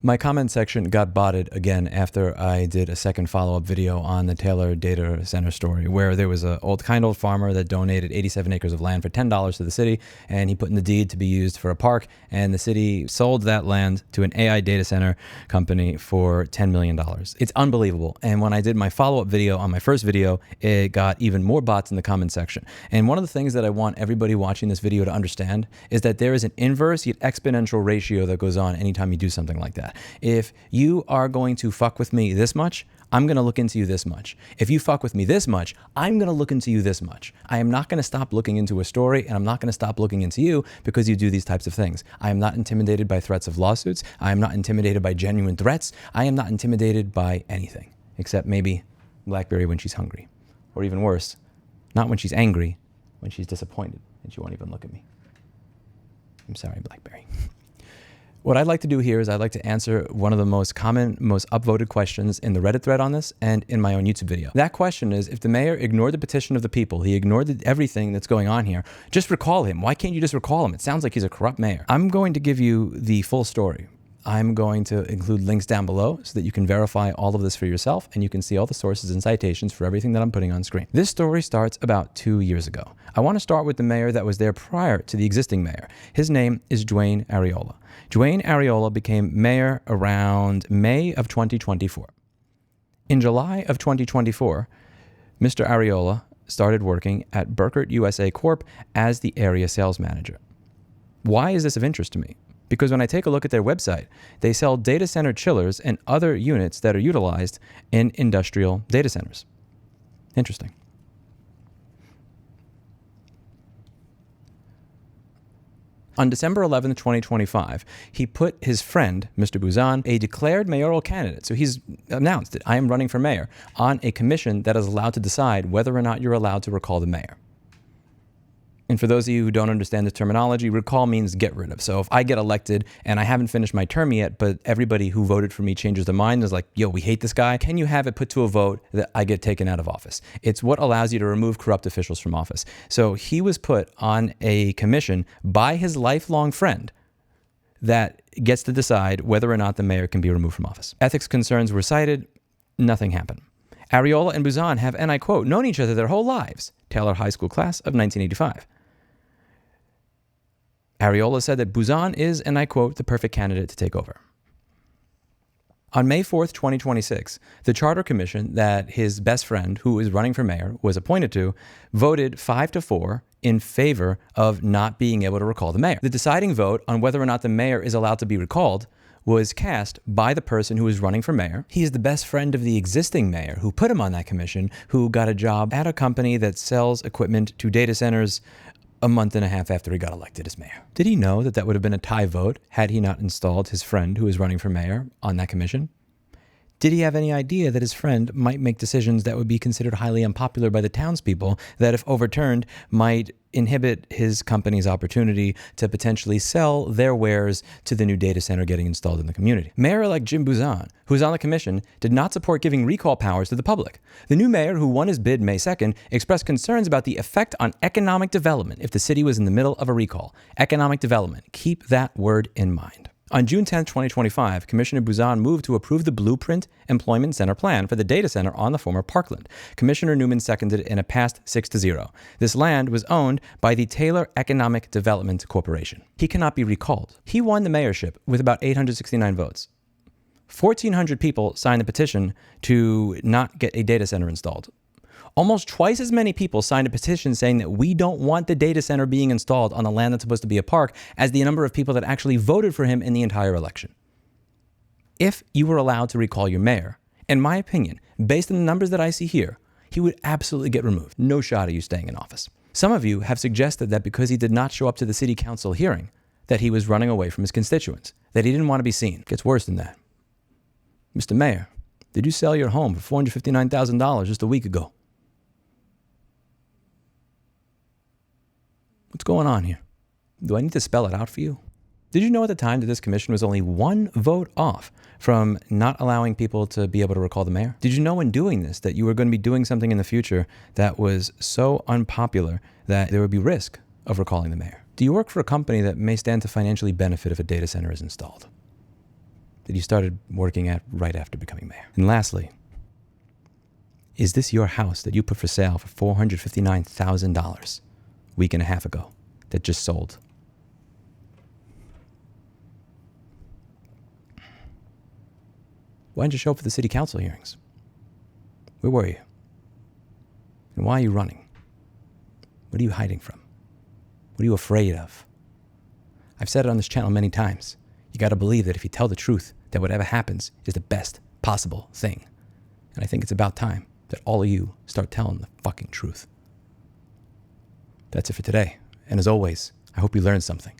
My comment section got botted again after I did a second follow-up video on the Taylor data center story, where there was an old farmer that donated 87 acres of land for $10 to the city, and he put in the deed to be used for a park, and the city sold that land to an AI data center company for $10 million. It's unbelievable. And when I did my follow-up video on my first video, it got even more bots in the comment section. And one of the things that I want everybody watching this video to understand is that there is an inverse yet exponential ratio that goes on anytime you do something like that. If you are going to fuck with me this much, I'm going to look into you this much. If you fuck with me this much, I'm going to look into you this much. I am not going to stop looking into a story, and I'm not going to stop looking into you because you do these types of things. I am not intimidated by threats of lawsuits. I am not intimidated by genuine threats. I am not intimidated by anything, except maybe BlackBerry when she's hungry. Or even worse, not when she's angry, when she's disappointed and she won't even look at me. I'm sorry, BlackBerry. What I'd like to do here is I'd like to answer one of the most common, most upvoted questions in the Reddit thread on this and in my own YouTube video. That question is, if the mayor ignored the petition of the people, he ignored everything that's going on here, just recall him. Why can't you just recall him? It sounds like he's a corrupt mayor. I'm going to give you the full story. I'm going to include links down below so that you can verify all of this for yourself and you can see all the sources and citations for everything that I'm putting on screen. This story starts about 2 years ago. I want to start with the mayor that was there prior to the existing mayor. His name is Dwayne Ariola. Dwayne Ariola became mayor around May of 2024. In July of 2024, Mr. Ariola started working at Burkert USA Corp as the area sales manager. Why is this of interest to me? Because when I take a look at their website, they sell data center chillers and other units that are utilized in industrial data centers. Interesting. On December 11th, 2025, he put his friend, Mr. Buzan, a declared mayoral candidate, so he's announced that I am running for mayor, on a commission that is allowed to decide whether or not you're allowed to recall the mayor. And for those of you who don't understand the terminology, recall means get rid of. So if I get elected and I haven't finished my term yet, but everybody who voted for me changes their mind and is like, yo, we hate this guy, can you have it put to a vote that I get taken out of office? It's what allows you to remove corrupt officials from office. So he was put on a commission by his lifelong friend that gets to decide whether or not the mayor can be removed from office. Ethics concerns were cited, nothing happened. Ariola and Buzan have, and I quote, known each other their whole lives. Taylor High School class of 1985. Ariola said that Buzan is, and I quote, the perfect candidate to take over. On May 4th, 2026, the Charter Commission that his best friend, who is running for mayor, was appointed to, voted 5-4 in favor of not being able to recall the mayor. The deciding vote on whether or not the mayor is allowed to be recalled was cast by the person who is running for mayor. He is the best friend of the existing mayor who put him on that commission, who got a job at a company that sells equipment to data centers a month and a half after he got elected as mayor. Did he know that that would have been a tie vote had he not installed his friend who is running for mayor on that commission? Did he have any idea that his friend might make decisions that would be considered highly unpopular by the townspeople that, if overturned, might inhibit his company's opportunity to potentially sell their wares to the new data center getting installed in the community? Mayor-elect Jim Buzan, who is on the commission, did not support giving recall powers to the public. The new mayor, who won his bid May 2nd, expressed concerns about the effect on economic development if the city was in the middle of a recall. Economic development. Keep that word in mind. On June 10, 2025, Commissioner Buzan moved to approve the Blueprint Employment Center plan for the data center on the former Parkland. Commissioner Newman seconded and it passed 6-0. This land was owned by the Taylor Economic Development Corporation. He cannot be recalled. He won the mayorship with about 869 votes. 1,400 people signed a petition to not get a data center installed. Almost twice as many people signed a petition saying that we don't want the data center being installed on the land that's supposed to be a park as the number of people that actually voted for him in the entire election. If you were allowed to recall your mayor, in my opinion, based on the numbers that I see here, he would absolutely get removed. No shot of you staying in office. Some of you have suggested that because he did not show up to the city council hearing, that he was running away from his constituents, that he didn't want to be seen. It gets worse than that. Mr. Mayor, did you sell your home for $459,000 just a week ago? What's going on here? Do I need to spell it out for you? Did you know at the time that this commission was only one vote off from not allowing people to be able to recall the mayor? Did you know in doing this that you were going to be doing something in the future that was so unpopular that there would be risk of recalling the mayor? Do you work for a company that may stand to financially benefit if a data center is installed? that you started working at right after becoming mayor? And lastly, is this your house that you put for sale for $459,000 a week and a half ago that just sold? Why didn't you show up for the city council hearings? Where were you? And why are you running? What are you hiding from? What are you afraid of? I've said it on this channel many times. You got to believe that if you tell the truth, that whatever happens is the best possible thing. And I think it's about time that all of you start telling the fucking truth. That's it for today. And as always, I hope you learned something.